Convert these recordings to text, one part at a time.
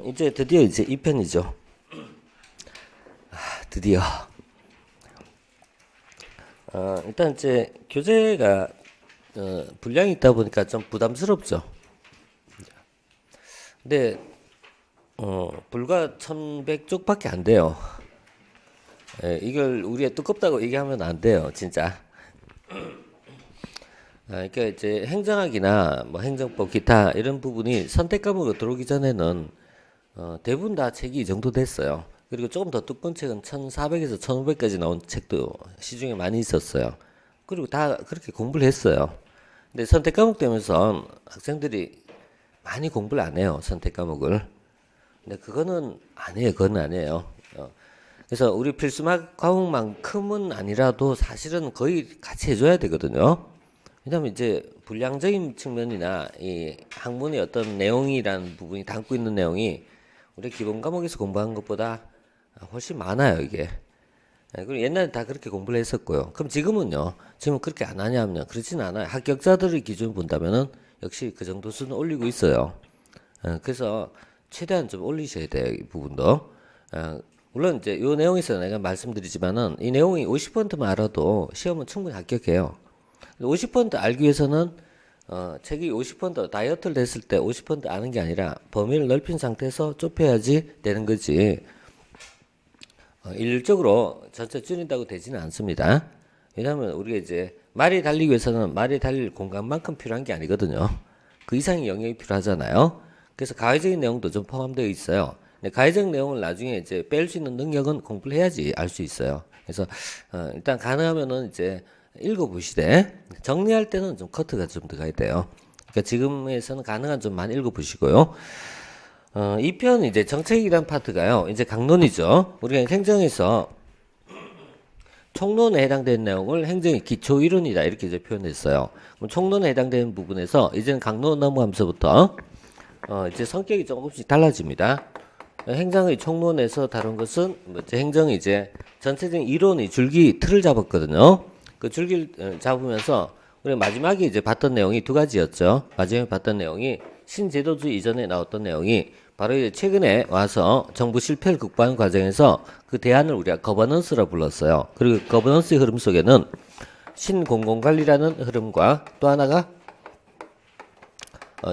이제 드디어 이제 2편이죠. 드디어. 일단 이제 교재가 분량이 있다 보니까 좀 부담스럽죠. 근데 불과 1100쪽밖에 안 돼요. 이걸 우리가 두껍다고 얘기하면 안 돼요, 진짜. 그러니까 이제 행정학이나 뭐 행정법, 기타 이런 부분이 선택 과목으로 들어오기 전에는 대부분 다 책이 이 정도 됐어요. 그리고 조금 더 두꺼운 책은 1400에서 1500까지 나온 책도 시중에 많이 있었어요. 그리고 다 그렇게 공부를 했어요. 근데 선택 과목 되면서 학생들이 많이 공부를 안 해요, 선택 과목을. 근데 그거는 아니에요, 그건 아니에요. 그래서 우리 필수 과목만큼은 아니라도 사실은 거의 같이 해줘야 되거든요. 왜냐면 이제 분량적인 측면이나 이 학문의 어떤 내용이라는 부분이 담고 있는 내용이 우리 기본 과목에서 공부한 것보다 훨씬 많아요, 이게. 그리고 옛날에 다 그렇게 공부를 했었고요. 그럼 지금은요? 지금 그렇게 안 하냐면 그렇진 않아요. 합격자들의 기준 본다면은 역시 그 정도 수는 올리고 있어요. 그래서 최대한 좀 올리셔야 돼요, 이 부분도. 물론 이제 이 내용에서 내가 말씀드리지만은 이 내용이 50%만 알아도 시험은 충분히 합격해요. 50% 알기 위해서는 책이 50% 다이어트를 했을 때 50% 아는 게 아니라 범위를 넓힌 상태에서 좁혀야지 되는 거지. 일률적으로 전체 줄인다고 되지는 않습니다. 왜냐하면 우리가 이제 말이 달리기 위해서는 말이 달릴 공간만큼 필요한 게 아니거든요. 그 이상의 영역이 필요하잖아요. 그래서 가외적인 내용도 좀 포함되어 있어요. 근데 가외적 내용을 나중에 이제 뺄 수 있는 능력은 공부를 해야지 알 수 있어요. 그래서 일단 가능하면은 이제 읽어보시되 정리할 때는 좀 커트가 좀 들어가야 돼요. 그러니까 지금에서는 가능한 좀 많이 읽어보시고요. 2편 이제 정책이란 파트가요. 이제 강론이죠. 우리가 행정에서 총론에 해당되는 내용을 행정의 기초 이론이다 이렇게 이제 표현했어요. 그럼 총론에 해당되는 부분에서 이제는 강론 넘어가면서부터 이제 성격이 조금씩 달라집니다. 행정의 총론에서 다룬 것은 행정이 이제 전체적인 이론의 줄기 틀을 잡았거든요. 그 줄기를 잡으면서 우리 마지막에 이제 봤던 내용이 두 가지였죠. 마지막에 봤던 내용이 신제도주의 이전에 나왔던 내용이 바로 이제 최근에 와서 정부 실패를 극복하는 과정에서 그 대안을 우리가 거버넌스라 불렀어요. 그리고 거버넌스의 흐름 속에는 신공공관리라는 흐름과 또 하나가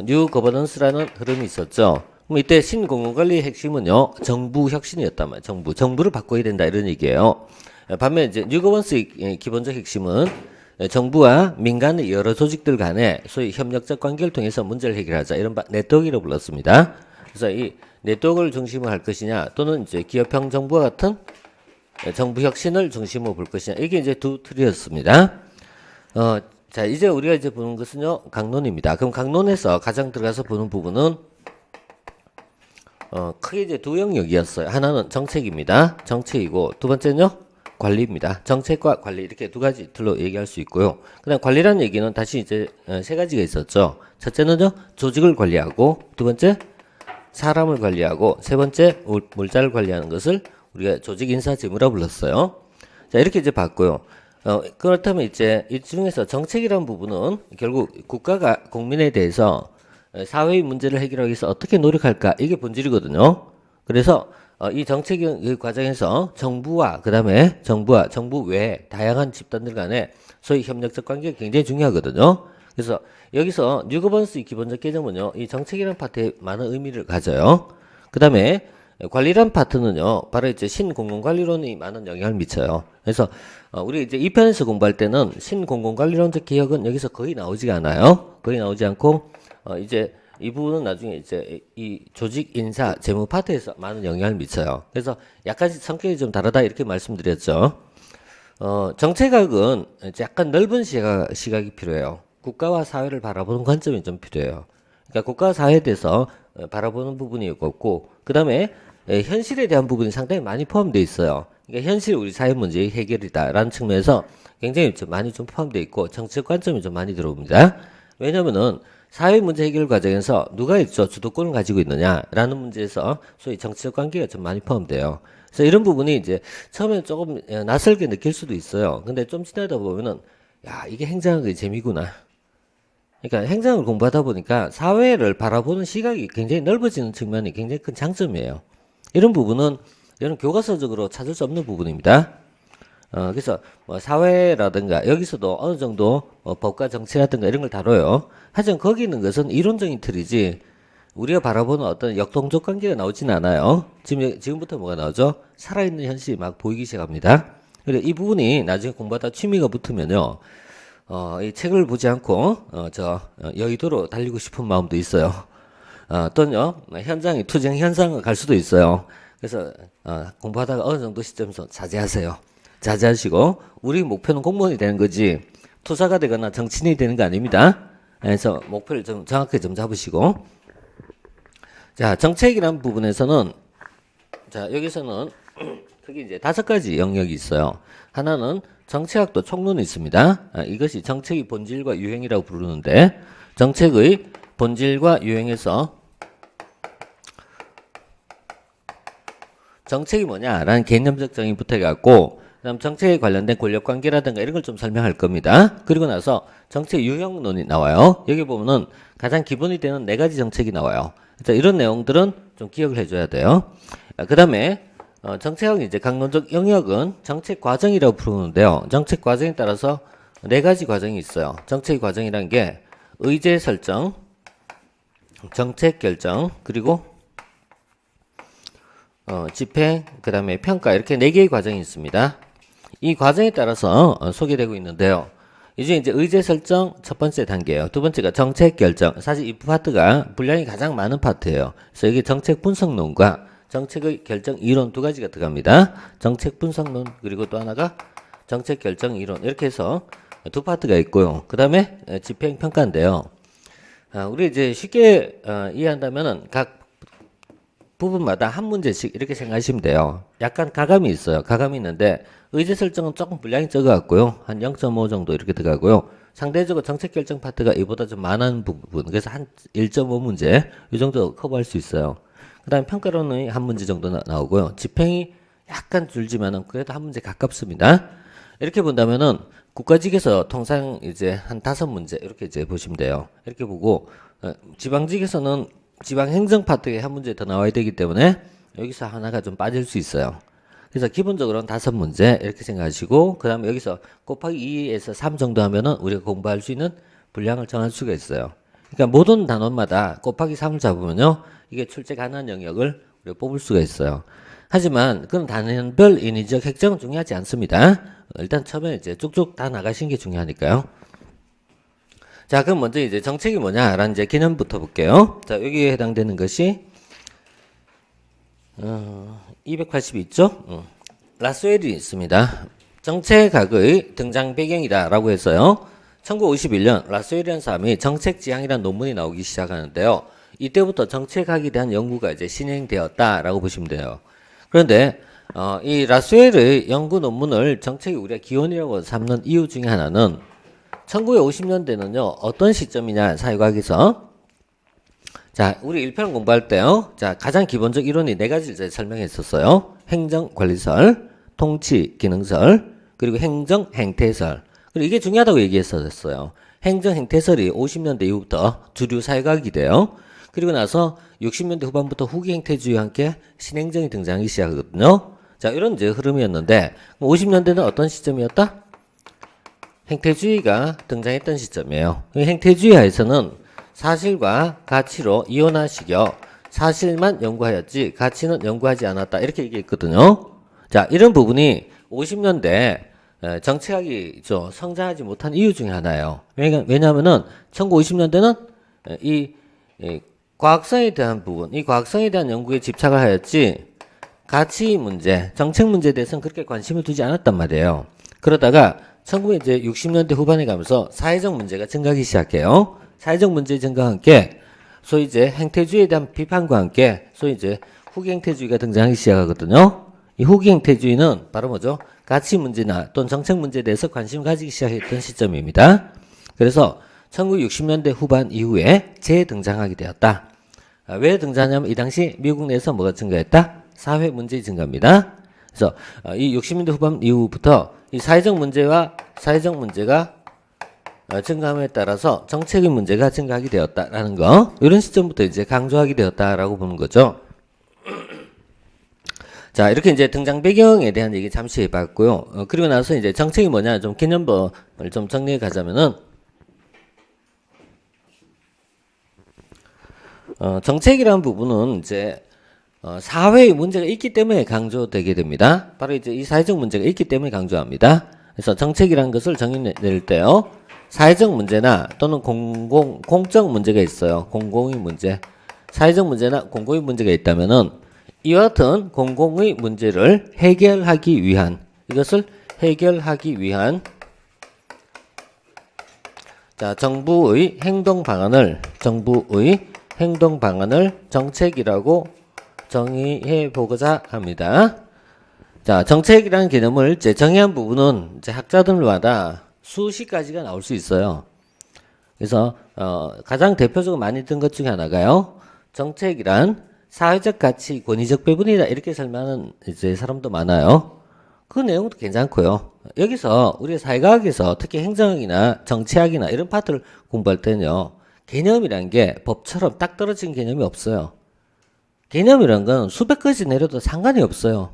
뉴 거버넌스라는 흐름이 있었죠. 그럼 이때 신공공관리의 핵심은요, 정부 혁신이었단 말이에요. 정부를 바꿔야 된다 이런 얘기예요. 반면 이제 뉴 거버넌스의 기본적 핵심은 정부와 민간의 여러 조직들 간의 소위 협력적 관계를 통해서 문제를 해결하자 이런 네트워크라고 불렀습니다. 그래서 이 네트워크를 중심으로 할 것이냐 또는 이제 기업형 정부와 같은 정부 혁신을 중심으로 볼 것이냐 이게 이제 두 틀이었습니다. 자 이제 우리가 이제 보는 것은요 강론입니다. 그럼 강론에서 가장 들어가서 보는 부분은 크게 이제 두 영역이었어요. 하나는 정책입니다. 정책이고 두 번째는요 관리입니다. 정책과 관리 이렇게 두 가지 틀로 얘기할 수 있고요. 그다음 관리라는 얘기는 다시 이제 세 가지가 있었죠. 첫째는요 조직을 관리하고 두 번째 사람을 관리하고 세 번째 물자를 관리하는 것을 우리가 조직 인사 재무라고 불렀어요. 자 이렇게 이제 봤고요. 그렇다면 이제 이 중에서 정책이라는 부분은 결국 국가가 국민에 대해서 사회의 문제를 해결하기 위해서 어떻게 노력할까 이게 본질이거든요. 그래서 이 정책 과정에서 정부와 그다음에 정부와 정부 외 다양한 집단들 간의 소위 협력적 관계가 굉장히 중요하거든요. 그래서 여기서 뉴 거버넌스의 기본적 개념은요. 이 정책이라는 파트에 많은 의미를 가져요. 그다음에 관리란 파트는요. 바로 이제 신공공관리론이 많은 영향을 미쳐요. 그래서 우리 이제 2편에서 공부할 때는 신공공관리론적 개혁은 여기서 거의 나오지가 않아요. 거의 나오지 않고 이제 이 부분은 나중에 이제 이 조직 인사 재무 파트에서 많은 영향을 미쳐요. 그래서 약간씩 성격이 좀 다르다 이렇게 말씀드렸죠. 정책학은 이제 약간 넓은 시각이 필요해요. 국가와 사회를 바라보는 관점이 좀 필요해요. 그러니까 국가와 사회에 대해서 바라보는 부분이 있고, 그 다음에 현실에 대한 부분이 상당히 많이 포함되어 있어요. 그러니까 현실 우리 사회 문제의 해결이다라는 측면에서 굉장히 좀 많이 좀 포함되어 있고 정책 관점이 좀 많이 들어옵니다. 왜냐면은 사회 문제 해결 과정에서 누가 있죠? 주도권을 가지고 있느냐라는 문제에서 소위 정치적 관계가 좀 많이 포함돼요. 그래서 이런 부분이 이제 처음에 조금 낯설게 느낄 수도 있어요. 근데 좀 지나다 보면은 야 이게 행정학의 재미구나. 그러니까 행정을 공부하다 보니까 사회를 바라보는 시각이 굉장히 넓어지는 측면이 굉장히 큰 장점이에요. 이런 부분은 이런 교과서적으로 찾을 수 없는 부분입니다. 그래서 뭐 사회라든가 여기서도 어느 정도 법과 정치라든가 이런 걸 다뤄요. 하지만 거기 있는 것은 이론적인 틀이지 우리가 바라보는 어떤 역동적 관계가 나오진 않아요. 지금부터 뭐가 나오죠? 살아있는 현실이 막 보이기 시작합니다. 그리고 이 부분이 나중에 공부하다 취미가 붙으면요. 이 책을 보지 않고 여의도로 달리고 싶은 마음도 있어요. 또는요 현장에 투쟁 현장을 갈 수도 있어요. 그래서 공부하다가 어느 정도 시점에서 자제하세요. 자제하시고 우리 목표는 공무원이 되는 거지 투사가 되거나 정치인이 되는 거 아닙니다. 그래서 목표를 좀 정확하게 좀 잡으시고 자 정책이라는 부분에서는 자 여기서는 크게 이제 5가지 영역이 있어요. 하나는 정책학도 총론이 있습니다. 이것이 정책의 본질과 유행이라고 부르는데 정책의 본질과 유행에서 정책이 뭐냐라는 개념적 정의부터 해갖고 그다음 정책에 관련된 권력관계라든가 이런 걸 좀 설명할 겁니다. 그리고 나서 정책 유형론이 나와요. 여기 보면은 가장 기본이 되는 4가지 정책이 나와요. 이런 내용들은 좀 기억을 해줘야 돼요. 그 다음에 정책학 이제 강론적 영역은 정책 과정이라고 부르는데요. 정책 과정에 따라서 4가지 과정이 있어요. 정책 과정이라는 게 의제 설정, 정책 결정, 그리고 집행, 그 다음에 평가 이렇게 4개의 과정이 있습니다. 이 과정에 따라서 소개되고 있는데요. 이 중에 이제 의제 설정 첫 번째 단계예요. 두 번째가 정책 결정. 사실 이 파트가 분량이 가장 많은 파트예요. 그래서 여기 정책 분석론과 정책의 결정 이론 2가지가 들어갑니다. 정책 분석론 그리고 또 하나가 정책 결정 이론 이렇게 해서 2파트가 있고요. 그 다음에 집행 평가인데요. 우리 이제 쉽게 이해한다면은 각 부분마다 한 문제씩 이렇게 생각하시면 돼요. 약간 가감이 있어요. 가감이 있는데 의제 설정은 조금 분량이 적어갖고요. 한 0.5 정도 이렇게 들어가고요. 상대적으로 정책 결정 파트가 이보다 좀 많은 부분. 그래서 한 1.5문제 이 정도 커버할 수 있어요. 그 다음에 평가론이 한 문제 정도 나오고요. 집행이 약간 줄지만은 그래도 한 문제 가깝습니다. 이렇게 본다면은 국가직에서 통상 이제 한 5문제 이렇게 이제 보시면 돼요. 이렇게 보고 지방직에서는 지방 행정 파트에 한 문제 더 나와야 되기 때문에 여기서 하나가 좀 빠질 수 있어요. 그래서 기본적으로는 5문제 이렇게 생각하시고 그 다음에 여기서 곱하기 2에서 3 정도 하면은 우리가 공부할 수 있는 분량을 정할 수가 있어요. 그러니까 모든 단원마다 곱하기 3을 잡으면요 이게 출제 가능한 영역을 우리가 뽑을 수가 있어요. 하지만 그건 단원별 인위적 획정은 중요하지 않습니다. 일단 처음에 이제 쭉쭉 다 나가시는 게 중요하니까요. 자, 그럼 먼저 이제 정책이 뭐냐라는 이제 개념부터 볼게요. 자, 여기에 해당되는 것이 282쪽 라스웰이 있습니다. 정책학의 등장 배경이다라고 해서요. 1951년 라스웰이라는 사람이 정책지향이라는 논문이 나오기 시작하는데요. 이때부터 정책학에 대한 연구가 이제 진행되었다라고 보시면 돼요. 그런데 이 라스웰의 연구 논문을 정책이 우리가 기원이라고 삼는 이유 중에 하나는 1950년대는요 어떤 시점이냐 사회과학에서 자 우리 1편 공부할 때요 자 가장 기본적 이론이 4가지를 이제 설명했었어요. 행정관리설, 통치기능설, 그리고 행정행태설. 그리고 이게 중요하다고 얘기했었어요. 행정행태설이 50년대 이후부터 주류 사회과학이 돼요. 그리고 나서 60년대 후반부터 후기행태주의와 함께 신행정이 등장하기 시작하거든요. 자 이런 이제 흐름이었는데 50년대는 어떤 시점이었다? 행태주의가 등장했던 시점이에요. 행태주의 하에서는 사실과 가치로 이원화시켜 사실만 연구하였지 가치는 연구하지 않았다 이렇게 얘기했거든요. 자 이런 부분이 50년대 정책학이 좀 성장하지 못한 이유 중에 하나예요. 왜냐하면은 1950년대는 이 과학성에 대한 부분, 이 과학성에 대한 연구에 집착을 하였지 가치 문제, 정책 문제에 대해서는 그렇게 관심을 두지 않았단 말이에요. 그러다가 1960년대 후반에 가면서 사회적 문제가 증가하기 시작해요. 사회적 문제의 증가와 함께 소위 이제 행태주의에 대한 비판과 함께 소위 이제 후기 행태주의가 등장하기 시작하거든요. 이 후기 행태주의는 바로 뭐죠? 가치 문제나 또는 정책 문제에 대해서 관심을 가지기 시작했던 시점입니다. 그래서 1960년대 후반 이후에 재등장하게 되었다. 왜 등장하냐면 이 당시 미국 내에서 뭐가 증가했다? 사회 문제의 증가입니다. 그래서 이 60년대 후반 이후부터 이 사회적 문제가 증가함에 따라서 정책의 문제가 증가하게 되었다라는 거, 이런 시점부터 이제 강조하게 되었다라고 보는 거죠. 자, 이렇게 이제 등장 배경에 대한 얘기 잠시 해봤고요. 그리고 나서 이제 정책이 뭐냐, 좀 개념을 좀 정리해 가자면은, 정책이라는 부분은 이제 사회의 문제가 있기 때문에 강조되게 됩니다. 바로 이제 이 사회적 문제가 있기 때문에 강조합니다. 그래서 정책이라는 것을 정의 낼 때요, 사회적 문제나 또는 공적 문제가 있어요. 공공의 문제, 사회적 문제나 공공의 문제가 있다면은 이와 같은 공공의 문제를 해결하기 위한, 이것을 해결하기 위한 자, 정부의 행동 방안을 정책이라고 정의해 보고자 합니다. 자, 정책이라는 개념을 이제 정의한 부분은 이제 학자들마다 수십 가지가 나올 수 있어요. 그래서 가장 대표적으로 많이 든 것 중에 하나가요, 정책이란 사회적 가치 권위적 배분이다, 이렇게 설명하는 이제 사람도 많아요. 그 내용도 괜찮고요. 여기서 우리가 사회과학에서 특히 행정학이나 정치학이나 이런 파트를 공부할 때는요, 개념이란 게 법처럼 딱 떨어진 개념이 없어요. 개념이란 건 수백 가지 내려도 상관이 없어요.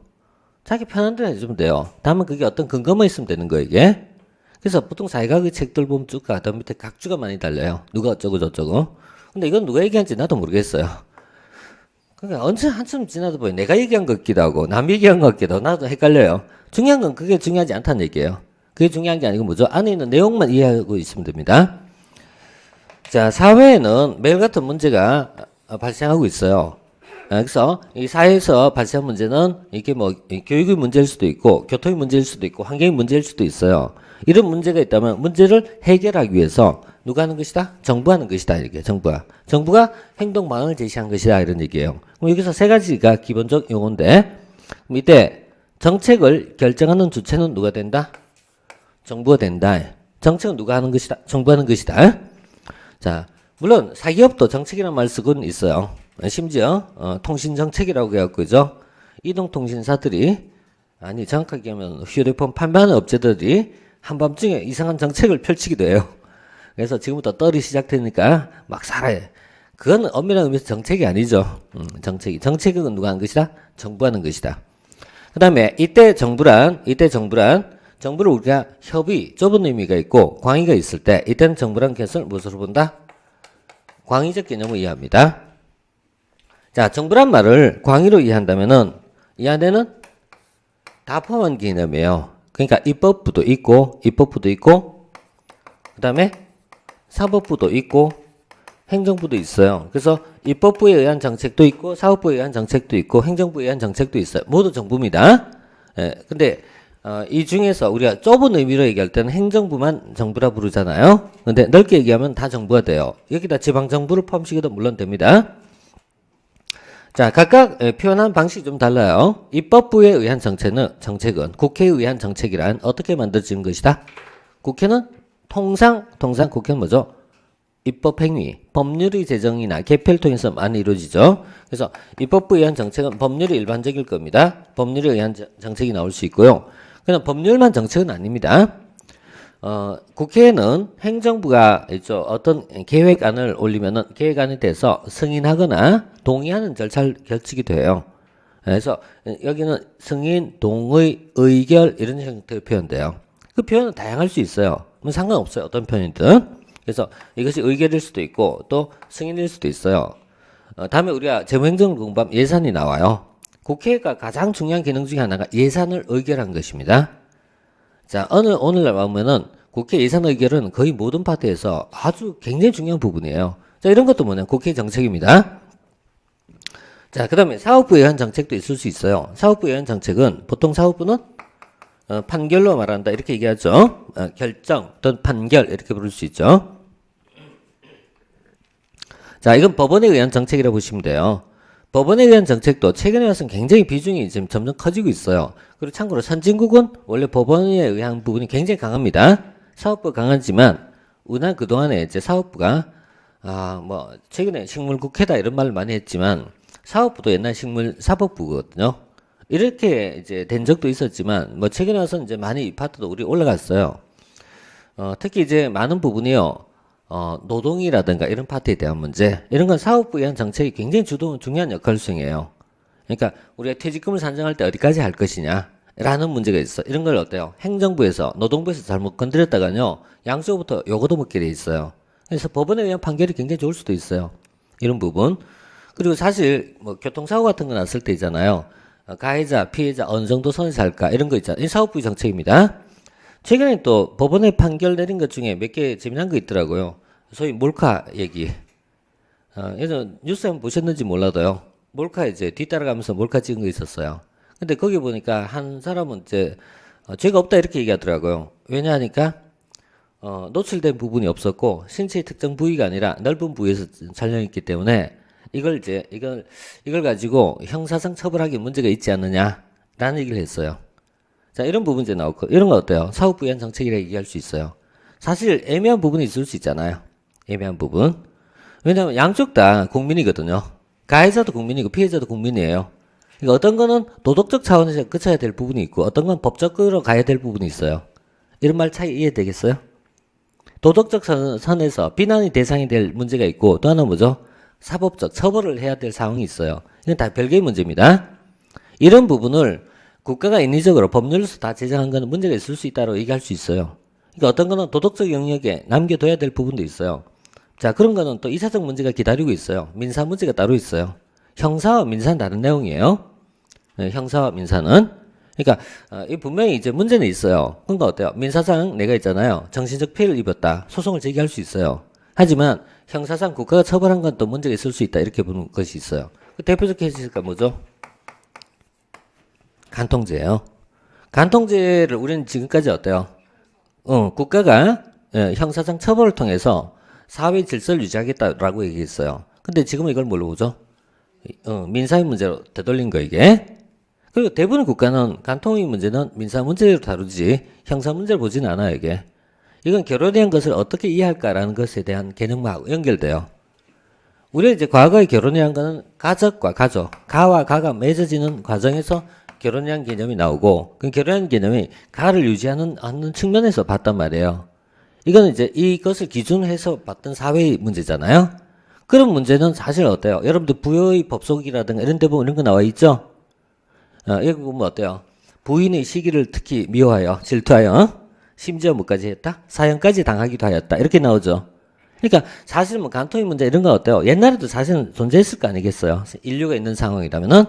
자기 편한 대로 해주면 돼요. 다만 그게 어떤 근거만 있으면 되는 거예요, 이게. 그래서 보통 사회과학의 책들 보면 쭉 가다 밑에 각주가 많이 달려요. 누가 어쩌고 저쩌고. 근데 이건 누가 얘기한지 나도 모르겠어요. 그러니까 언제 한참 지나도 보여. 내가 얘기한 것 같기도 하고 남 얘기한 것 같기도 하고 나도 헷갈려요. 중요한 건 그게 중요하지 않다는 얘기예요. 그게 중요한 게 아니고 뭐죠? 안에 있는 내용만 이해하고 있으면 됩니다. 자, 사회에는 매일 같은 문제가 발생하고 있어요. 그래서 이 사회에서 발생한 문제는 이게 뭐 교육의 문제일 수도 있고 교통의 문제일 수도 있고 환경의 문제일 수도 있어요. 이런 문제가 있다면 문제를 해결하기 위해서 누가 하는 것이다? 정부가 하는 것이다. 이렇게 정부가 행동 방안을 제시한 것이다, 이런 얘기예요. 그럼 여기서 세 가지가 기본적 용어인데, 그럼 이때 정책을 결정하는 주체는 누가 된다? 정부가 된다. 정책은 누가 하는 것이다? 정부가 하는 것이다. 자, 물론 사기업도 정책이라는 말 쓰고는 있어요. 심지어 통신정책이라고 해갖고, 그죠? 이동통신사들이, 아니 정확하게 하면 휴대폰 판매하는 업체들이 한밤중에 이상한 정책을 펼치기도 해요. 그래서 지금부터 떨이 시작되니까 막 살아요. 그건 엄밀한 의미에서 정책이 아니죠. 정책은 누가 하는 것이다? 정부가 하는 것이다. 그 다음에 이때 정부를 우리가 협의, 좁은 의미가 있고 광의가 있을 때, 이때는 정부란 것을 무엇으로 본다? 광의적 개념을 이해합니다. 자, 정부란 말을 광의로 이해한다면은 이 안에는 다 포함한 개념이에요. 그러니까 입법부도 있고 그 다음에 사법부도 있고 행정부도 있어요. 그래서 입법부에 의한 정책도 있고 사법부에 의한 정책도 있고 행정부에 의한 정책도 있어요. 모두 정부입니다. 근데 이 중에서 우리가 좁은 의미로 얘기할 때는 행정부만 정부라 부르잖아요. 근데 넓게 얘기하면 다 정부가 돼요. 여기다 지방정부를 포함시켜도 물론 됩니다. 자, 각각 표현한 방식이 좀 달라요. 입법부에 의한 정책은 국회에 의한 정책이란 어떻게 만들어지는 것이다? 국회는 통상 국회는 뭐죠? 입법행위, 법률의 제정이나 개표를 통해서 많이 이루어지죠. 그래서 입법부에 의한 정책은 법률이 일반적일 겁니다. 법률에 의한 정책이 나올 수 있고요. 그냥 법률만 정책은 아닙니다. 국회에는 행정부가 있죠. 어떤 계획안을 올리면은 계획안에 대해서 승인하거나 동의하는 절차를 거치기도 해요. 그래서 여기는 승인, 동의, 의결 이런 형태로 표현돼요. 그 표현은 다양할 수 있어요. 뭐 상관없어요. 어떤 표현이든. 그래서 이것이 의결일 수도 있고 또 승인일 수도 있어요. 다음에 우리가 재무행정을 공부하면 예산이 나와요. 국회가 가장 중요한 기능 중에 하나가 예산을 의결한 것입니다. 자, 오늘날 보면은 국회 예산 의결은 거의 모든 파트에서 아주 굉장히 중요한 부분이에요. 자, 이런 것도 뭐냐? 국회 정책입니다. 자, 그 다음에 사법부에 의한 정책도 있을 수 있어요. 사법부에 의한 정책은 보통 사법부는 판결로 말한다, 이렇게 얘기하죠. 결정 또는 판결 이렇게 부를 수 있죠. 자, 이건 법원에 의한 정책이라고 보시면 돼요. 법원에 의한 정책도 최근에 와서는 굉장히 비중이 지금 점점 커지고 있어요. 그리고 참고로 선진국은 원래 법원에 의한 부분이 굉장히 강합니다. 사법부가 강하지만 우리나라 그동안에 이제 사법부가 뭐 최근에 식물국회다 이런 말을 많이 했지만 사법부도 옛날 사법부거든요. 이렇게 이제 된 적도 있었지만 뭐 최근에 와서는 이제 많이 이 파트도 우리 올라갔어요. 특히 이제 많은 부분이요. 노동이라든가 이런 파트에 대한 문제, 이런 건 사업부에 대한 정책이 굉장히 중요한 역할을 수행해요. 그러니까 우리가 퇴직금을 산정할 때 어디까지 할 것이냐 라는 문제가 있어. 이런 걸 어때요? 행정부에서, 노동부에서 잘못 건드렸다가요, 양쪽부터 요거도 먹게 돼 있어요. 그래서 법원에 의한 판결이 굉장히 좋을 수도 있어요. 이런 부분. 그리고 사실 뭐 교통사고 같은 거 났을 때 있잖아요. 가해자, 피해자 어느 정도 선에서 할까 이런 거 있잖아요. 이 사업부의 정책입니다. 최근에 또 법원에 판결 내린 것 중에 몇 개 재미난 거 있더라고요. 소위 몰카 얘기. 예전 뉴스 한번 보셨는지 몰라도요. 몰카 이제 뒤따라가면서 몰카 찍은 거 있었어요. 근데 거기 보니까 한 사람은 이제 죄가 없다 이렇게 얘기하더라고요. 왜냐 하니까 노출된 부분이 없었고 신체의 특정 부위가 아니라 넓은 부위에서 촬영했기 때문에 이걸 가지고 형사상 처벌하기 문제가 있지 않느냐라는 얘기를 했어요. 자, 이런 부분 이제 나오고, 이런 거 어때요? 사업부에 의한 정책이라 얘기할 수 있어요. 사실 애매한 부분이 있을 수 있잖아요. 애매한 부분. 왜냐면 양쪽 다 국민이거든요. 가해자도 국민이고 피해자도 국민이에요. 그러니까 어떤 거는 도덕적 차원에서 그쳐야 될 부분이 있고 어떤 건 법적으로 가야 될 부분이 있어요. 이런 말 차이 이해되겠어요? 도덕적 선에서 비난이 대상이 될 문제가 있고 또 하나 뭐죠? 사법적 처벌을 해야 될 상황이 있어요. 이건 다 별개의 문제입니다. 이런 부분을 국가가 인위적으로 법률로서 다 제정한 거는 문제가 있을 수 있다고 얘기할 수 있어요. 그러니까 어떤 거는 도덕적 영역에 남겨둬야 될 부분도 있어요. 자, 그런 거는 또 이사적 문제가 기다리고 있어요. 민사 문제가 따로 있어요. 형사와 민사는 다른 내용이에요. 네, 형사와 민사는. 그러니까 이 분명히 이제 문제는 있어요. 그러니까 어때요? 민사상 내가 있잖아요. 정신적 피해를 입었다. 소송을 제기할 수 있어요. 하지만 형사상 국가가 처벌한 건 또 문제가 있을 수 있다. 이렇게 보는 것이 있어요. 그 대표적 케이스가 뭐죠? 간통죄예요. 간통죄를 우리는 지금까지 어때요? 국가가 형사상 처벌을 통해서 사회 질서를 유지하겠다라고 얘기했어요. 근데 지금은 이걸 뭘로 보죠? 민사의 문제로 되돌린 거 이게. 그리고 대부분 국가는 간통의 문제는 민사 문제로 다루지 형사 문제를 보지는 않아요 이게. 이건 결혼에 대한 것을 어떻게 이해할까라는 것에 대한 개념하고 연결돼요. 우리가 이제 과거에 결혼이란 거는 가족과 가족, 가와 가가 맺어지는 과정에서 결혼이라는 개념이 나오고 그 결혼이라는 개념이 가를 유지하는 측면에서 봤단 말이에요. 이거는 이제 이것을 기준으로 해서 봤던 사회의 문제잖아요. 그런 문제는 사실 어때요? 여러분들 부여의 법속이라든가 이런 데 보면 이런 거 나와 있죠? 여기 보면 어때요? 부인의 시기를 특히 미워하여 질투하여 심지어 뭐까지 했다? 사형까지 당하기도 하였다. 이렇게 나오죠. 그러니까 사실 뭐 간통의 문제 이런 건 어때요? 옛날에도 사실은 존재했을 거 아니겠어요? 인류가 있는 상황이라면은.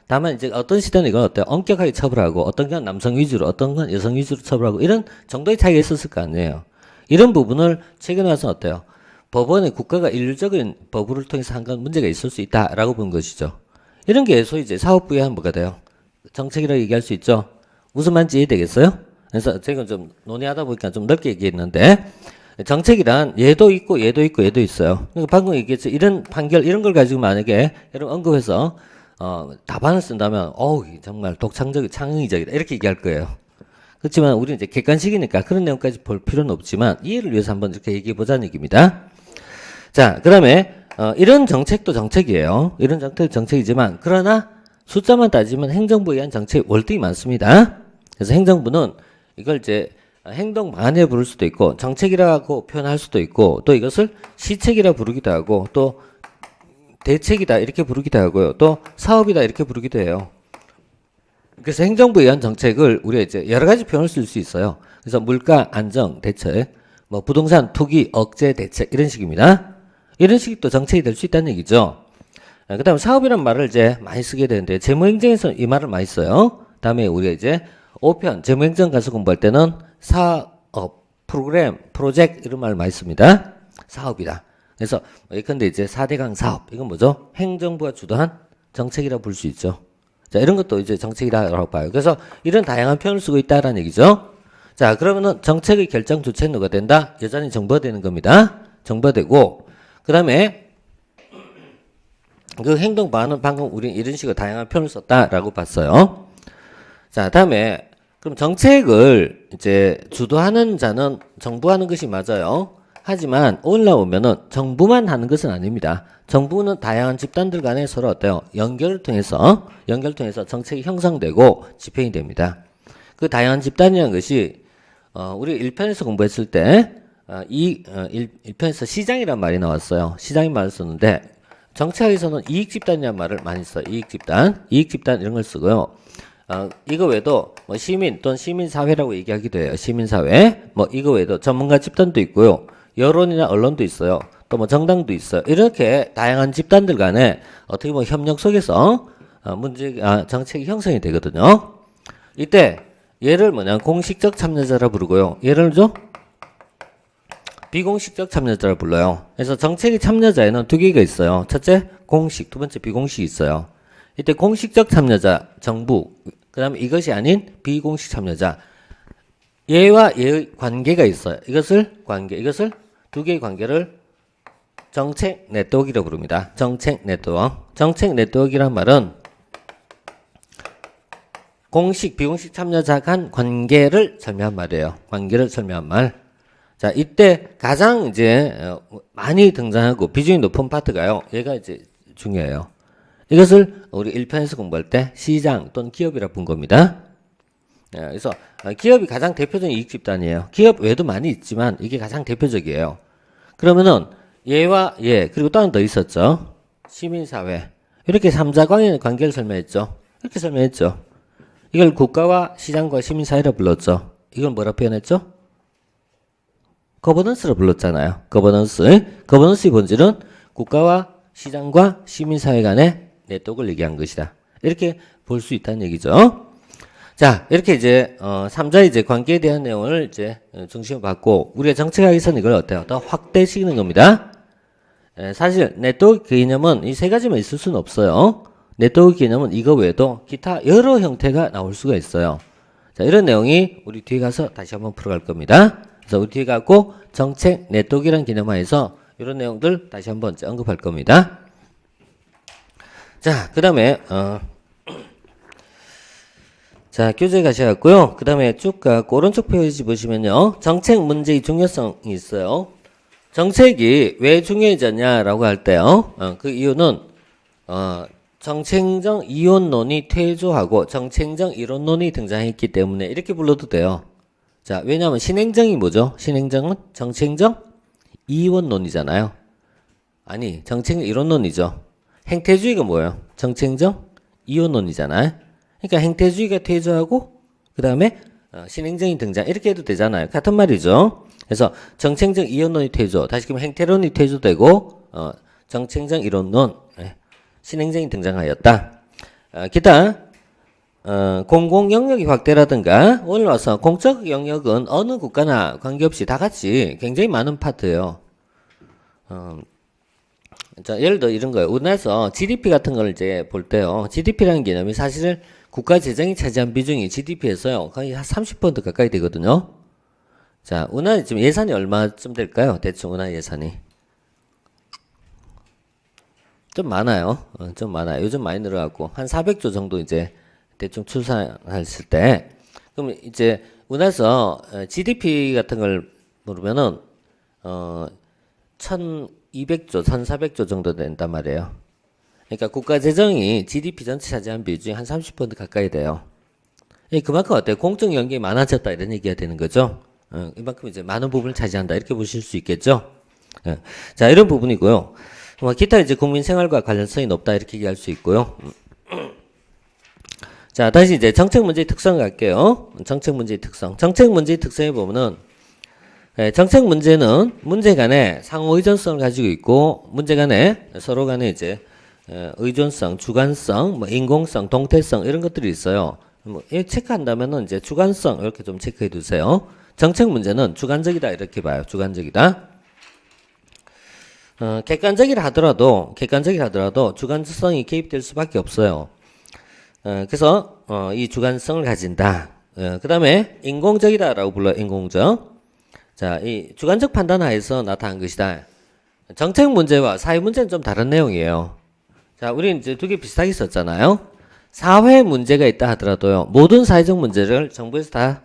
다만 이제 어떤 시대는 이건 어때요? 엄격하게 처벌하고 어떤 건 남성 위주로 어떤 건 여성 위주로 처벌하고 이런 정도의 차이가 있었을 거 아니에요. 이런 부분을 최근에 와서 어때요? 법원에 국가가 인류적인 법을 통해서 한 건 문제가 있을 수 있다라고 본 것이죠. 이런 게 소위 이제 사업부에 한 뭐가 돼요? 정책이라고 얘기할 수 있죠. 무슨 말인지 이해되겠어요? 그래서 제가 좀 논의하다 보니까 좀 넓게 얘기했는데 정책이란 얘도 있고 얘도 있고 얘도 있어요. 그러니까 방금 얘기했죠. 이런 판결 이런 걸 가지고 만약에 여러분 언급해서 답안을 쓴다면 정말 독창적이고 창의적이다 이렇게 얘기할 거예요. 그렇지만 우리는 이제 객관식이니까 그런 내용까지 볼 필요는 없지만 이해를 위해서 한번 이렇게 얘기해 보자는 얘기입니다. 자, 그다음에 이런 정책도 정책이에요. 이런 정책도 정책이지만 그러나 숫자만 따지면 행정부에 의한 정책이 월등히 많습니다. 그래서 행정부는 이걸 이제 행동 방안에 부를 수도 있고 정책이라고 표현할 수도 있고 또 이것을 시책이라 부르기도 하고 또 대책이다 이렇게 부르기도 하고요. 또 사업이다 이렇게 부르기도 해요. 그래서 행정부에 의한 정책을 우리가 이제 여러 가지 표현을 쓸 수 있어요. 그래서 물가 안정 대책, 뭐 부동산 투기 억제 대책 이런 식입니다. 이런 식이 또 정책이 될 수 있다는 얘기죠. 그 다음에 사업이라는 말을 이제 많이 쓰게 되는데 재무행정에서 이 말을 많이 써요. 다음에 우리가 이제 5편 재무행정 가서 공부할 때는 사업, 프로그램, 프로젝트 이런 말을 많이 씁니다. 사업이다. 그래서 예컨대 이제 4대강 사업 이건 뭐죠? 행정부가 주도한 정책이라고 볼 수 있죠. 자, 이런 것도 이제 정책이라고 봐요. 그래서 이런 다양한 표현을 쓰고 있다라는 얘기죠. 자, 그러면은 정책의 결정 주체는 누가 된다? 여전히 정부가 되는 겁니다. 정부가 되고 그 다음에 그 행동 방안은 방금 우리 이런 식으로 다양한 표현을 썼다라고 봤어요. 자, 다음에 그럼 정책을 이제 주도하는 자는 정부 하는 것이 맞아요. 하지만 올라오면은 정부만 하는 것은 아닙니다. 정부는 다양한 집단들 간에 서로 어때요? 연결을 통해서 정책이 형성되고 집행이 됩니다. 그 다양한 집단이라는 것이 우리 1편에서 공부했을 때, 1편에서 시장이란 말이 나왔어요. 시장이 말을 썼는데, 정책학에서는 이익집단이라는 말을 많이 써요. 이익집단 이런 걸 쓰고요. 이거 외에도 뭐 시민 또는 시민사회라고 얘기하기도 해요. 시민사회. 뭐 이거 외에도 전문가 집단도 있고요. 여론이나 언론도 있어요. 또 뭐 정당도 있어요. 이렇게 다양한 집단들 간에 어떻게 보면 협력 속에서 정책이 형성이 되거든요. 이때 얘를 공식적 참여자라 부르고요. 얘를 비공식적 참여자라 불러요. 그래서 정책의 참여자에는 두 개가 있어요. 첫째 공식, 두 번째 비공식이 있어요. 이때 공식적 참여자, 정부, 그 다음에 이것이 아닌 비공식 참여자. 얘와 얘의 관계가 있어요. 이것을 두 개의 관계를 정책 네트워크라고 부릅니다. 정책 네트워크. 정책 네트워크란 말은 공식, 비공식 참여자 간 관계를 설명한 말이에요. 관계를 설명한 말. 자, 이때 가장 많이 등장하고 비중이 높은 파트가요. 얘가 중요해요. 이것을 우리 1편에서 공부할 때 시장 또는 기업이라 본 겁니다. 그래서 기업이 가장 대표적인 이익 집단이에요. 기업 외에도 많이 있지만 이게 가장 대표적이에요. 그러면은 얘와 얘 그리고 또 하나 더 있었죠. 시민사회. 이렇게 3자 관계를 설명했죠. 이렇게 설명했죠. 이걸 국가와 시장과 시민사회라 불렀죠. 이걸 뭐라 표현했죠? 거버넌스로 불렀잖아요. 거버넌스의 본질은 국가와 시장과 시민사회 간의 네트워크를 얘기한 것이다. 이렇게 볼 수 있다는 얘기죠. 자, 이렇게 3자 관계에 대한 내용을 중심으로 받고, 우리가 정책학에서는 이걸 어때요? 더 확대시키는 겁니다. 사실, 네트워크 개념은 이 세 가지만 있을 수는 없어요. 네트워크 개념은 이거 외에도 기타 여러 형태가 나올 수가 있어요. 자, 이런 내용이 우리 뒤에 가서 다시 한번 풀어갈 겁니다. 그래서 우리 뒤에 가고 정책 네트워크라는 개념하에서 이런 내용들 다시 한번 언급할 겁니다. 자, 그 다음에 자, 교재 가셔갖고요. 그 다음에 쭉 가고 오른쪽 페이지 보시면요. 정책 문제의 중요성이 있어요. 정책이 왜 중요해졌냐라고 할 때요. 그 이유는 정책적 이원론이 퇴조하고 정책적 이론론이 등장했기 때문에 이렇게 불러도 돼요. 자, 왜냐하면 신행정이 뭐죠? 신행정은 정책적 이원론이잖아요. 아니, 정책적 이론론이죠. 행태주의가 뭐예요? 정책적 이원론이잖아요. 그러니까 행태주의가 퇴조하고 그 다음에 신행정이 등장 이렇게 해도 되잖아요. 같은 말이죠. 그래서 정책적 이원론이 퇴조, 다시금 행태론이 퇴조되고 정책적 이론론, 신행정이 등장하였다. 기타 공공 영역의 확대라든가 오늘 와서 공적 영역은 어느 국가나 관계없이 다 같이 굉장히 많은 파트예요. 자, 예를 들어 이런 거예요. 우리나라에서 GDP 같은 걸 볼 때요. GDP라는 개념이 사실은 국가 재정이 차지한 비중이 GDP에서요. 거의 한 30% 가까이 되거든요. 자, 우리나라 지금 예산이 얼마쯤 될까요? 대충 우리나라 예산이. 좀 많아요. 좀 많아요. 요즘 많이 늘어났고 한 400조 정도 대충 추산했을 때, 그럼 우리나라에서 GDP 같은 걸 모르면은 1,200조, 1,400조 정도 된단 말이에요. 그러니까 국가 재정이 GDP 전체 차지한 비중이 한 30% 가까이 돼요. 그만큼 어때요? 공적 연계가 많아졌다 이런 얘기가 되는 거죠. 이만큼 많은 부분을 차지한다 이렇게 보실 수 있겠죠. 자, 이런 부분이고요. 기타 국민 생활과 관련성이 높다 이렇게 얘기할 수 있고요. 자, 다시 정책 문제의 특성 갈게요. 정책 문제의 특성. 정책 문제의 특성에 보면은 정책 문제는 문제 간에 상호 의존성을 가지고 있고 문제 간에 서로 간에 의존성, 주관성, 인공성, 동태성 이런 것들이 있어요. 체크한다면은 주관성 이렇게 좀 체크해 두세요. 정책 문제는 주관적이다 이렇게 봐요. 주관적이다. 객관적이라 하더라도 주관성이 개입될 수밖에 없어요. 그래서 이 주관성을 가진다. 그 다음에 인공적이다라고 불러요. 인공적. 자, 이 주관적 판단하에서 나타난 것이다. 정책 문제와 사회 문제는 좀 다른 내용이에요. 자, 우리는 두 개 비슷하게 썼잖아요. 사회 문제가 있다 하더라도요. 모든 사회적 문제를 정부에서 다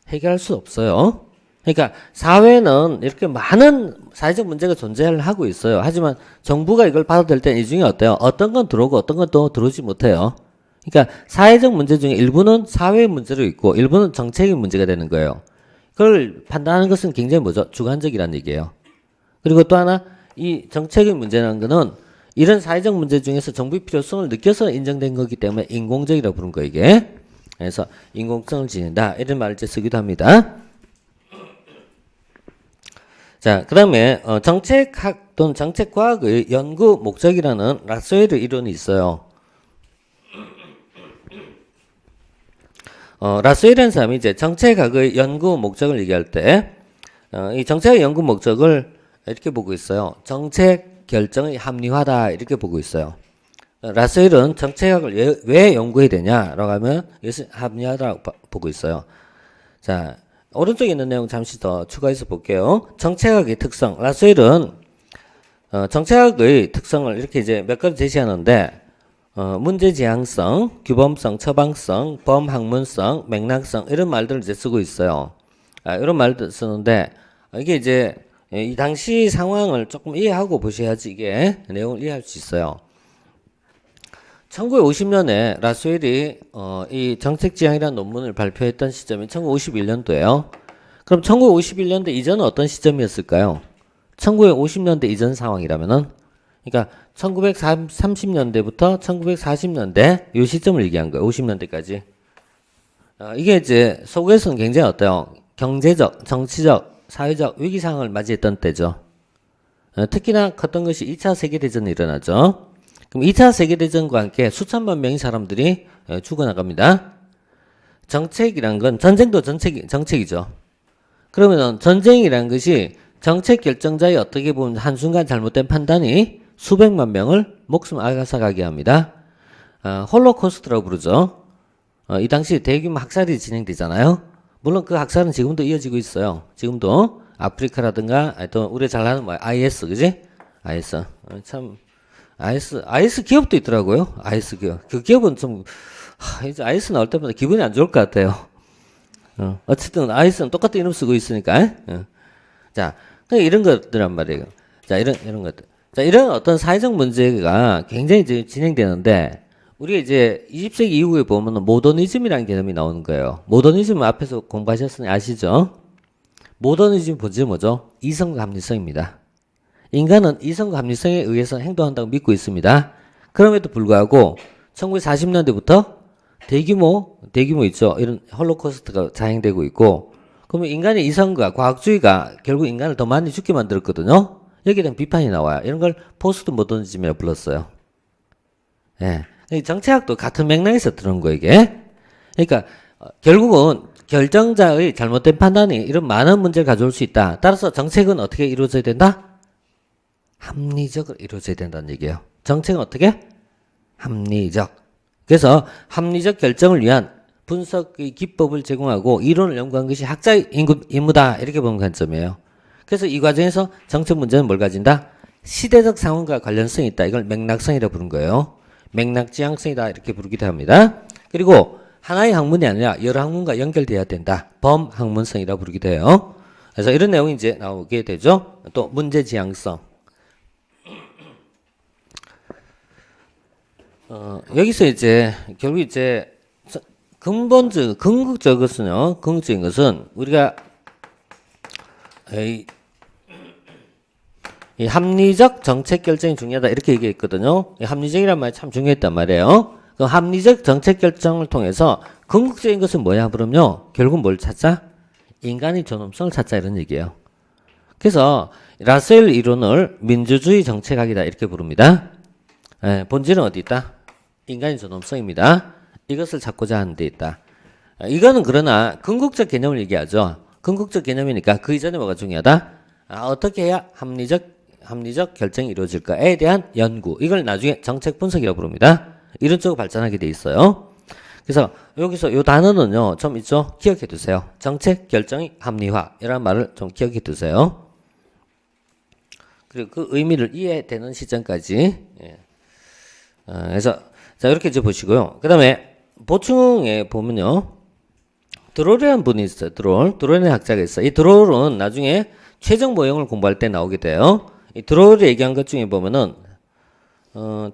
해결할 수 없어요. 그러니까 사회는 이렇게 많은 사회적 문제가 존재를 하고 있어요. 하지만 정부가 이걸 받아들일 때 이 중에 어때요? 어떤 건 들어오고 어떤 건 또 들어오지 못해요. 그러니까 사회적 문제 중에 일부는 사회 문제로 있고 일부는 정책의 문제가 되는 거예요. 그걸 판단하는 것은 굉장히 뭐죠? 주관적이라는 얘기예요. 그리고 또 하나 이 정책의 문제라는 거는 이런 사회적 문제 중에서 정부의 필요성을 느껴서 인정된 거기 때문에 인공적이라고 부른 거 이게. 그래서 인공성을 지닌다 이런 말을 이제 쓰기도 합니다. 자, 그 다음에 정책학 또는 정책과학의 연구 목적이라는 라소에르 이론이 있어요. 라소에르라는 사람이 이제 정책학의 연구 목적을 얘기할 때 이 정책의 연구 목적을 이렇게 보고 있어요. 정책 결정의 합리화다 이렇게 보고 있어요. 라소에르는 정책학을 왜 연구해야 되냐라고 하면 이것은 합리화다라고 보고 있어요. 자, 오른쪽에 있는 내용 잠시 더 추가해서 볼게요. 정책학의 특성. 라소에르는 정책학의 특성을 이렇게 이제 몇 가지 제시하는데 문제 지향성, 규범성, 처방성, 범학문성, 맥락성 이런 말들을 이제 쓰고 있어요. 이런 말들 쓰는데 이게 이제 이 당시 상황을 조금 이해하고 보셔야지 이게 내용을 이해할 수 있어요. 1950년에 라소엘이 이 정책지향이라는 논문을 발표했던 시점이 1951년도예요. 그럼 1951년도 이전은 어떤 시점이었을까요? 1950년대 이전 상황이라면은 그러니까 1930년대부터 1940년대 이 시점을 얘기한 거예요. 50년대까지. 이게 이제 서구에서는 굉장히 어때요? 경제적, 정치적, 사회적 위기 상황을 맞이했던 때죠. 특히나 컸던 것이 2차 세계대전이 일어나죠. 그럼 2차 세계대전과 함께 수천만 명의 사람들이 죽어나갑니다. 정책이란 건 전쟁도 정책이죠. 그러면 전쟁이란 것이 정책 결정자의 어떻게 보면 한순간 잘못된 판단이 수백만 명을 목숨 앗아가게 합니다. 홀로코스트라고 부르죠. 이 당시 대규모 학살이 진행되잖아요. 물론 그 학살은 지금도 이어지고 있어요. 지금도 아프리카라든가 또 우리 잘 아는 IS 그지? IS 참 IS 기업도 있더라고요. IS 기업. 그 기업은 좀 이제 IS 나올 때마다 기분이 안 좋을 것 같아요. 어쨌든 IS는 똑같은 이름 쓰고 있으니까. 자, 이런 것들란 말이에요. 자, 이런 것들. 자, 이런 어떤 사회적 문제가 굉장히 이제 진행되는데 우리가 이제 20세기 이후에 보면은 모더니즘이라는 개념이 나오는 거예요. 모더니즘 앞에서 공부하셨으니 아시죠? 모더니즘 본질은 뭐죠? 이성과 합리성입니다. 인간은 이성과 합리성에 의해서 행동한다고 믿고 있습니다. 그럼에도 불구하고 1940년대부터 대규모 있죠. 이런 홀로코스트가 자행되고 있고 그러면 인간의 이성과 과학주의가 결국 인간을 더 많이 죽게 만들었거든요. 여기에 대한 비판이 나와요. 이런 걸 포스트 모더니즘이라고 불렀어요. 예. 정치학도 같은 맥락에서 들은 거예요, 이게. 그러니까 결국은 결정자의 잘못된 판단이 이런 많은 문제를 가져올 수 있다. 따라서 정책은 어떻게 이루어져야 된다? 합리적으로 이루어져야 된다는 얘기예요. 정책은 어떻게? 합리적. 그래서 합리적 결정을 위한 분석의 기법을 제공하고 이론을 연구한 것이 학자의 임무다. 이렇게 보는 관점이에요. 그래서 이 과정에서 정책 문제는 뭘 가진다? 시대적 상황과 관련성이 있다. 이걸 맥락성이라고 부른 거예요. 맥락지향성이다. 이렇게 부르기도 합니다. 그리고 하나의 학문이 아니라 여러 학문과 연결돼야 된다. 범학문성이라고 부르기도 해요. 그래서 이런 내용이 이제 나오게 되죠. 또 문제지향성. 여기서 이제 결국 이제 궁극적인 것은 우리가 이 합리적 정책 결정이 중요하다 이렇게 얘기했거든요. 이 합리적이란 말이 참 중요했단 말이에요. 그 합리적 정책 결정을 통해서 궁극적인 것은 뭐야? 그럼요. 결국 뭘 찾자? 인간의 존엄성을 찾자 이런 얘기예요. 그래서 라셀 이론을 민주주의 정책학이다 이렇게 부릅니다. 본질은 어디 있다? 인간의 존엄성입니다. 이것을 찾고자 하는 데 있다. 이거는 그러나 궁극적 개념을 얘기하죠. 궁극적 개념이니까 그 이전에 뭐가 중요하다? 어떻게 해야 합리적 결정이 이루어질까에 대한 연구. 이걸 나중에 정책 분석이라고 부릅니다. 이런 쪽으로 발전하게 돼 있어요. 그래서 여기서 요 단어는요, 좀 있죠? 기억해 두세요. 정책 결정의 합리화. 이런 말을 좀 기억해 두세요. 그리고 그 의미를 이해되는 시점까지. 그래서, 자, 이렇게 이제 보시고요. 그 다음에 보충에 보면요. 드롤이라는 분이 있어요. 드롤의 학자가 있어요. 이 드롤은 나중에 최종 모형을 공부할 때 나오게 돼요. 이 드롤이 얘기한 것 중에 보면은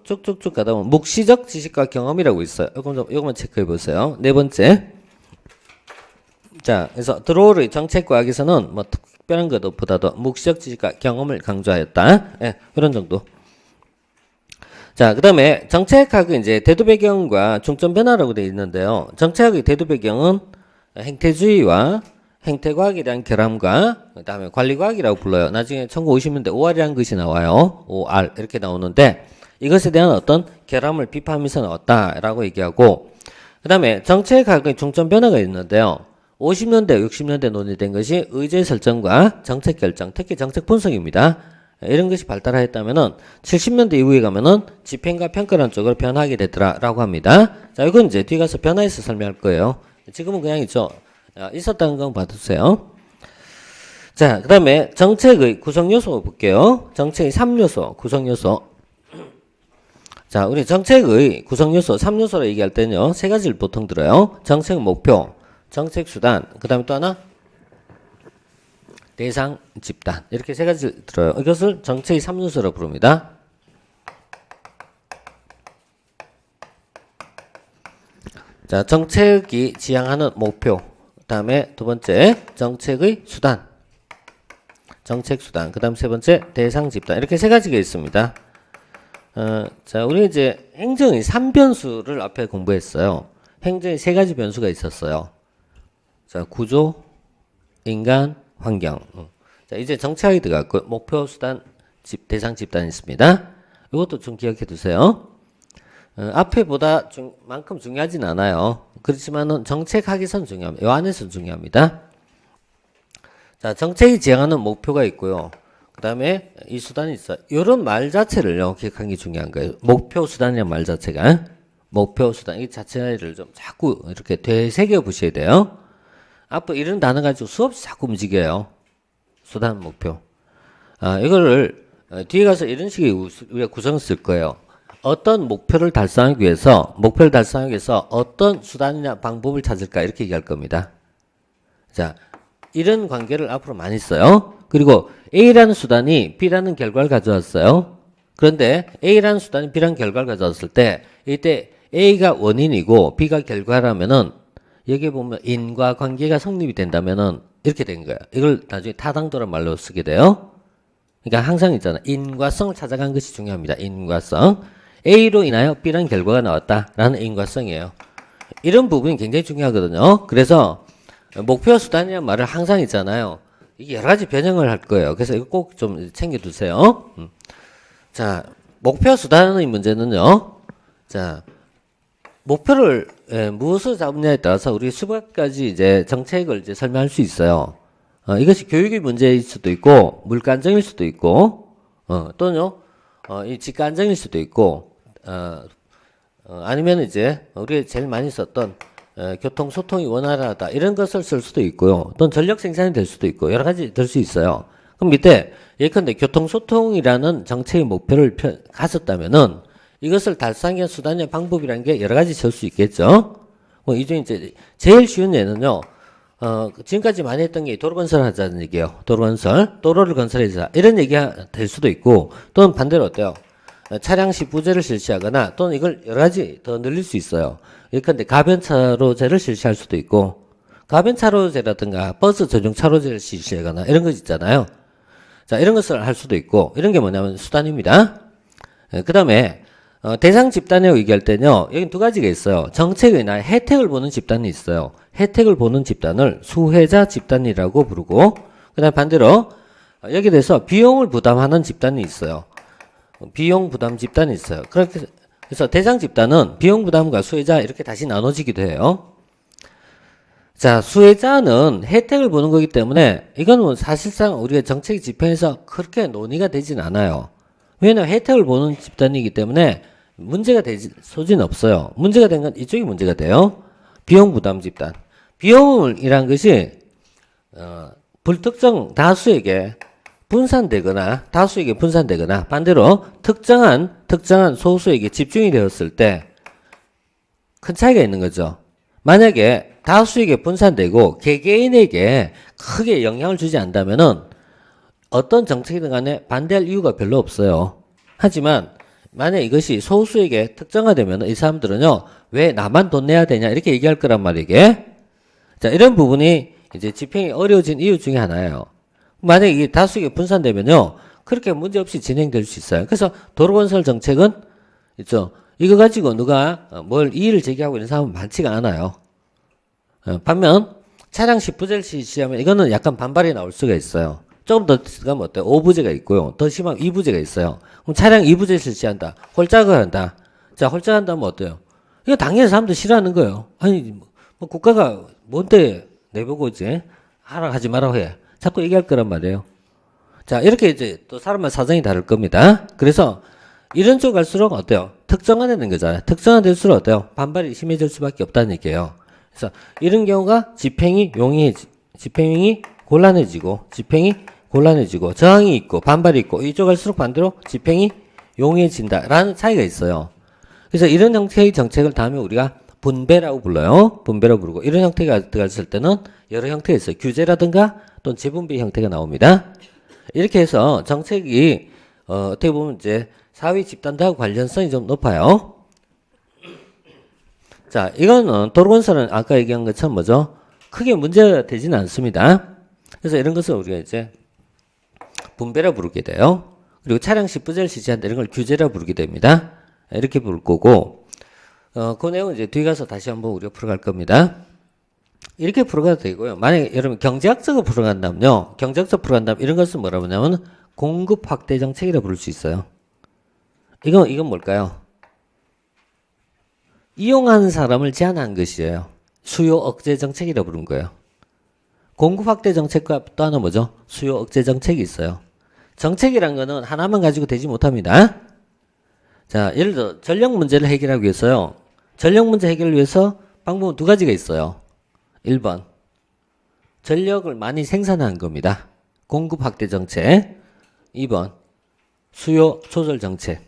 쭉쭉쭉 가다 보면 묵시적 지식과 경험이라고 있어요. 요것만 체크해 보세요. 네 번째. 자, 그래서 드로우의 정책과학에서는 뭐 특별한 것보다도 묵시적 지식과 경험을 강조하였다. 예, 이런 정도. 자, 그 다음에 정책학은 이제 대두 배경과 중점 변화라고 되어 있는데요. 정책학의 대두 배경은 행태주의와 행태과학에 대한 결함과 그 다음에 관리과학이라고 불러요. 나중에 1950년대 OR이라는 것이 나와요. OR 이렇게 나오는데 이것에 대한 어떤 결함을 비판하면서 나왔다라고 얘기하고 그 다음에 정책학의 중점 변화가 있는데요. 50년대, 60년대 논의된 것이 의제 설정과 정책 결정, 특히 정책 분석입니다. 이런 것이 발달하였다면은 70년대 이후에 가면은 집행과 평가라는 쪽으로 변화하게 되더라라고 합니다. 자, 이건 이제 뒤에 가서 변화해서 설명할 거예요. 지금은 그냥 있었다는 건 봐두세요. 자, 그 다음에 정책의 구성 요소 볼게요. 정책의 3요소, 구성 요소. 자, 우리 정책의 구성 요소 3요소로 얘기할 때는요, 세 가지를 보통 들어요. 정책 목표, 정책 수단, 그 다음에 또 하나 대상 집단 이렇게 세 가지를 들어요. 이것을 정책의 3요소로 부릅니다. 자, 정책이 지향하는 목표, 그 다음에 두 번째 정책의 수단, 정책 수단, 그 다음 세 번째 대상 집단 이렇게 세 가지가 있습니다. 자, 우리 이제 행정의 3변수를 앞에 공부했어요. 행정의 세 가지 변수가 있었어요. 자, 구조, 인간, 환경. 자, 이제 정책이 들어갔고 목표, 수단, 대상 집단이 있습니다. 이것도 좀 기억해 두세요. 앞에보다 만큼 중요하진 않아요. 그렇지만은 정책하기선 중요합니다. 이 안에서 중요합니다. 자, 정책이 지향하는 목표가 있고요. 그 다음에 이 수단이 있어요. 이런 말 자체를요, 기억하는 게 중요한 거예요. 목표, 수단이라는 말 자체가. 목표, 수단. 이 자체를 좀 자꾸 이렇게 되새겨 보셔야 돼요. 앞으로 이런 단어 가지고 수없이 자꾸 움직여요. 수단, 목표. 이거를 뒤에 가서 이런 식의 우리가 구성을 쓸 거예요. 어떤 목표를 달성하기 위해서 어떤 수단이나 방법을 찾을까 이렇게 얘기할 겁니다. 자, 이런 관계를 앞으로 많이 써요. 그리고 A라는 수단이 B라는 결과를 가져왔어요. 그런데 A라는 수단이 B라는 결과를 가져왔을 때 이때 A가 원인이고 B가 결과라면은 여기 보면 인과관계가 성립이 된다면은 이렇게 된 거예요. 이걸 나중에 타당도란 말로 쓰게 돼요. 그러니까 항상 있잖아. 인과성을 찾아가는 것이 중요합니다. 인과성. A로 인하여 B라는 결과가 나왔다라는 인과성이에요. 이런 부분이 굉장히 중요하거든요. 그래서 목표 수단이라는 말을 항상 있잖아요. 이게 여러 가지 변형을 할 거예요. 그래서 이거 꼭 좀 챙겨두세요. 자, 목표 수단의 문제는요. 자, 목표를 무엇을 잡느냐에 따라서 우리 수백 가지 이제 정책을 이제 설명할 수 있어요. 이것이 교육의 문제일 수도 있고 물가 안정일 수도 있고 또는요 이 집가 안정일 수도 있고 아니면 이제 우리가 제일 많이 썼던 교통 소통이 원활하다 이런 것을 쓸 수도 있고요. 또는 전력 생산이 될 수도 있고 여러 가지 될 수 있어요. 그럼 밑에 예컨대 교통 소통이라는 정책의 목표를 가졌다면은 이것을 달성하기 위한 수단이나 방법이라는 게 여러 가지 쓸 수 있겠죠. 이 중에 이제 제일 쉬운 예는요. 지금까지 많이 했던 게 도로 건설하자는 얘기예요. 도로 건설, 도로를 건설해자 이런 얘기가 될 수도 있고 또는 반대로 어때요? 차량 시부제를 실시하거나 또는 이걸 여러 가지 더 늘릴 수 있어요. 예컨대 가변차로제를 실시할 수도 있고 가변차로제라든가 버스 전용 차로제를 실시하거나 이런 것 있잖아요. 자, 이런 것을 할 수도 있고 이런 게 뭐냐면 수단입니다. 그 다음에 대상 집단이라고 얘기할 때는요. 여기 두 가지가 있어요. 정책의 나 혜택을 보는 집단이 있어요. 혜택을 보는 집단을 수혜자 집단이라고 부르고 그 다음 반대로 여기에 대해서 비용을 부담하는 집단이 있어요. 비용 부담 집단이 있어요. 그래서 대상 집단은 비용 부담과 수혜자 이렇게 다시 나눠지기도 해요. 자, 수혜자는 혜택을 보는 거기 때문에 이건 사실상 우리가 정책 집행에서 그렇게 논의가 되진 않아요. 왜냐하면 혜택을 보는 집단이기 때문에 문제가 되지 소지는 없어요. 문제가 된 건 이쪽이 문제가 돼요. 비용 부담 집단. 비용이란 것이 불특정 다수에게 분산되거나 반대로 특정한 소수에게 집중이 되었을 때 큰 차이가 있는 거죠. 만약에 다수에게 분산되고 개개인에게 크게 영향을 주지 않는다면은 어떤 정책이든 간에 반대할 이유가 별로 없어요. 하지만 만약 이것이 소수에게 특정화되면 이 사람들은요 왜 나만 돈 내야 되냐 이렇게 얘기할 거란 말이게. 자, 이런 부분이 이제 집행이 어려워진 이유 중에 하나예요. 만약에 이게 다수에게 분산되면요, 그렇게 문제없이 진행될 수 있어요. 그래서 도로건설 정책은 있죠. 이거 가지고 누가 뭘 이의를 제기하고 있는 사람은 많지가 않아요. 반면 차량 10부제를 실시하면 이거는 약간 반발이 나올 수가 있어요. 조금 더 가면 어때요? 5부제가 있고요. 더 심하면 2부제가 있어요. 그럼 차량 2부제 실시한다. 홀짝을 한다. 자, 홀짝한다면 어때요? 이거 당연히 사람들 싫어하는 거예요. 아니, 뭐 국가가 뭔데 내보고 이제 하라 하지 말라고 해. 자꾸 얘기할 거란 말이에요. 자, 이렇게 이제 또 사람마다 사정이 다를 겁니다. 그래서 이런 쪽 갈수록 어때요? 특정화되는 거잖아요. 특정화될수록 어때요? 반발이 심해질 수밖에 없다는 얘기예요. 그래서 이런 경우가 집행이 곤란해지고 저항이 있고 반발이 있고 이쪽 갈수록 반대로 집행이 용이해진다라는 차이가 있어요. 그래서 이런 형태의 정책을 다음에 우리가 분배라고 불러요. 분배라고 부르고 이런 형태가 들어갔을 때는 여러 형태가 있어요. 규제라든가 또는 재분배 형태가 나옵니다. 이렇게 해서 정책이 어떻게 보면 이제 사회 집단과 관련성이 좀 높아요. 자, 이거는 도로건설은 아까 얘기한 것처럼 뭐죠? 크게 문제가 되지는 않습니다. 그래서 이런 것을 우리가 이제 분배라 부르게 돼요. 그리고 차량 10부제를 실시한다 이런 걸 규제라 부르게 됩니다. 이렇게 부를 거고, 그 내용은 이제 뒤에 가서 다시 한번 우리가 풀어갈 겁니다. 이렇게 풀어가도 되고요. 만약에 여러분 경제학적으로 풀어간다면요. 경제학적으로 풀어간다면 이런 것은 뭐라고 하냐면 공급 확대 정책이라 부를 수 있어요. 이건 뭘까요? 이용하는 사람을 제한한 것이에요. 수요 억제 정책이라 부른 거예요. 공급 확대 정책과 또 하나 뭐죠? 수요 억제 정책이 있어요. 정책이란 거는 하나만 가지고 되지 못합니다. 자, 예를 들어 전력 문제를 해결하기 위해서요. 전력 문제 해결을 위해서 방법은 두 가지가 있어요. 1번 전력을 많이 생산하는 겁니다. 공급 확대 정책. 2번 수요 조절 정책.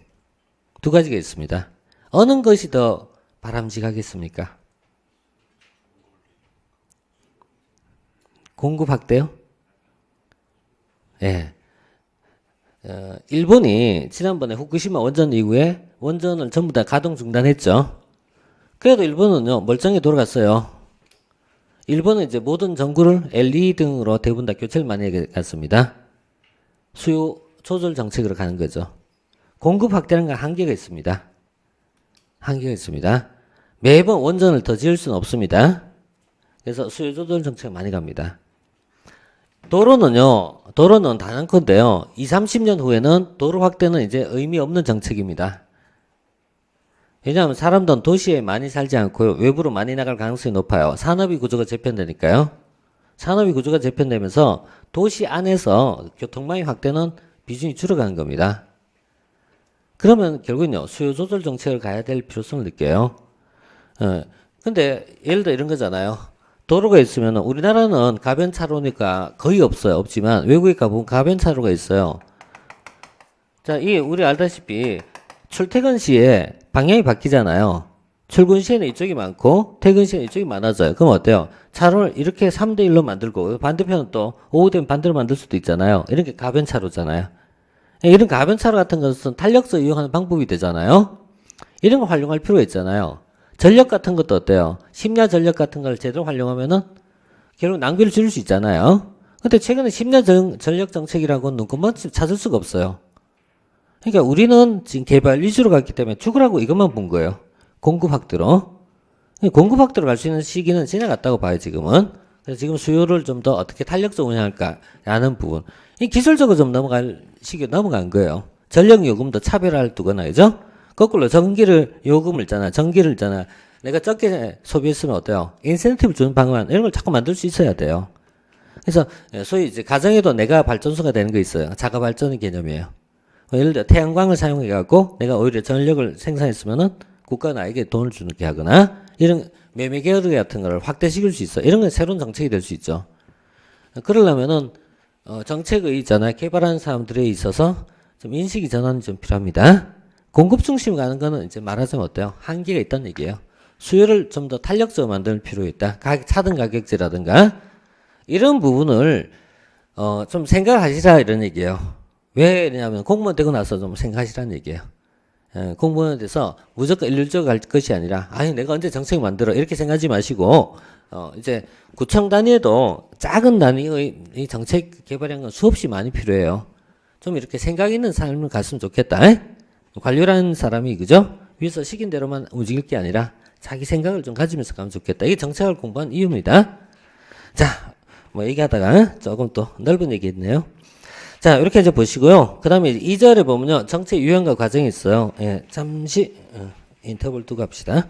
두 가지가 있습니다. 어느 것이 더 바람직하겠습니까? 공급 확대요? 예. 일본이 지난번에 후쿠시마 원전 이후에 원전을 전부 다 가동 중단했죠. 그래도 일본은요, 멀쩡히 돌아갔어요. 일본은 이제 모든 전구를 LED 등으로 대부분 다 교체를 많이 해갔습니다. 수요 조절 정책으로 가는 거죠. 공급 확대라는 건 한계가 있습니다. 한계가 있습니다. 매번 원전을 더 지을 수는 없습니다. 그래서 수요 조절 정책 많이 갑니다. 도로는 단언컨대요. 20, 30년 후에는 도로 확대는 이제 의미 없는 정책입니다. 왜냐하면 사람들은 도시에 많이 살지 않고요. 외부로 많이 나갈 가능성이 높아요. 산업의 구조가 재편되니까요. 산업의 구조가 재편되면서 도시 안에서 교통망의 확대는 비중이 줄어가는 겁니다. 그러면 결국은요. 수요 조절 정책을 가야 될 필요성을 느껴요. 근데 예를 들어 이런 거잖아요. 도로가 있으면 우리나라는 가변차로니까 거의 없어요. 없지만 외국에 가보면 가변차로가 있어요. 자, 이게 우리 알다시피 출퇴근 시에 방향이 바뀌잖아요. 출근 시에는 이쪽이 많고 퇴근 시에는 이쪽이 많아져요. 그럼 어때요? 차로를 이렇게 3대 1로 만들고 반대편은 또 오후 되면 반대로 만들 수도 있잖아요. 이런 게 가변차로잖아요. 이런 가변차로 같은 것은 탄력성 이용하는 방법이 되잖아요. 이런 걸 활용할 필요가 있잖아요. 전력 같은 것도 어때요? 심야 전력 같은 걸 제대로 활용하면은 결국 낭비를 줄일 수 있잖아요. 근데 최근에 심야 전력 정책이라고 눈금만 찾을 수가 없어요. 그러니까 우리는 지금 개발 위주로 갔기 때문에 죽으라고 이것만 본 거예요. 공급 확대로. 공급 확대로 갈 수 있는 시기는 지나갔다고 봐요, 지금은. 그래서 지금 수요를 좀 더 어떻게 탄력적으로 운영할까라는 부분. 이 기술적으로 좀 넘어갈 시기에 넘어간 거예요. 전력 요금도 차별화를 두거나, 그죠? 거꾸로 요금을 있잖아. 전기를 있잖아. 내가 적게 소비했으면 어때요? 인센티브 주는 방안, 이런 걸 자꾸 만들 수 있어야 돼요. 그래서, 소위 이제 가정에도 내가 발전소가 되는 거 있어요. 자가 발전의 개념이에요. 예를 들어, 태양광을 사용해갖고 내가 오히려 전력을 생산했으면은 국가가 나에게 돈을 주는 게 하거나, 이런 매매 계열 같은 거를 확대시킬 수 있어. 이런 건 새로운 정책이 될 수 있죠. 그러려면은, 정책의 있잖아요. 개발하는 사람들에 있어서 좀 인식이 전환이 좀 필요합니다. 공급 중심 가는 거는 이제 말하자면 어때요? 한계가 있다는 얘기예요. 수요를 좀 더 탄력적으로 만들 필요가 있다. 차등 가격제라든가 이런 부분을 좀 생각하시라 이런 얘기예요. 왜 그러냐면 공무원 되고 나서 좀 생각하시라는 얘기예요. 공무원에 대해서 무조건 일률적으로 갈 것이 아니라, 아니, 내가 언제 정책 만들어. 이렇게 생각하지 마시고, 이제 구청 단위에도 작은 단위의 이 정책 개발한 건 수없이 많이 필요해요. 좀 이렇게 생각 있는 삶을 갔으면 좋겠다. 관료라는 사람이, 그죠? 위에서 시킨 대로만 움직일 게 아니라 자기 생각을 좀 가지면서 가면 좋겠다. 이게 정책을 공부한 이유입니다. 자, 뭐 얘기하다가 조금 또 넓은 얘기 했네요. 자, 이렇게 이제 보시고요. 그 다음에 2절에 보면요. 정책 유형과 과정이 있어요. 예, 잠시 인터벌 두고 합시다.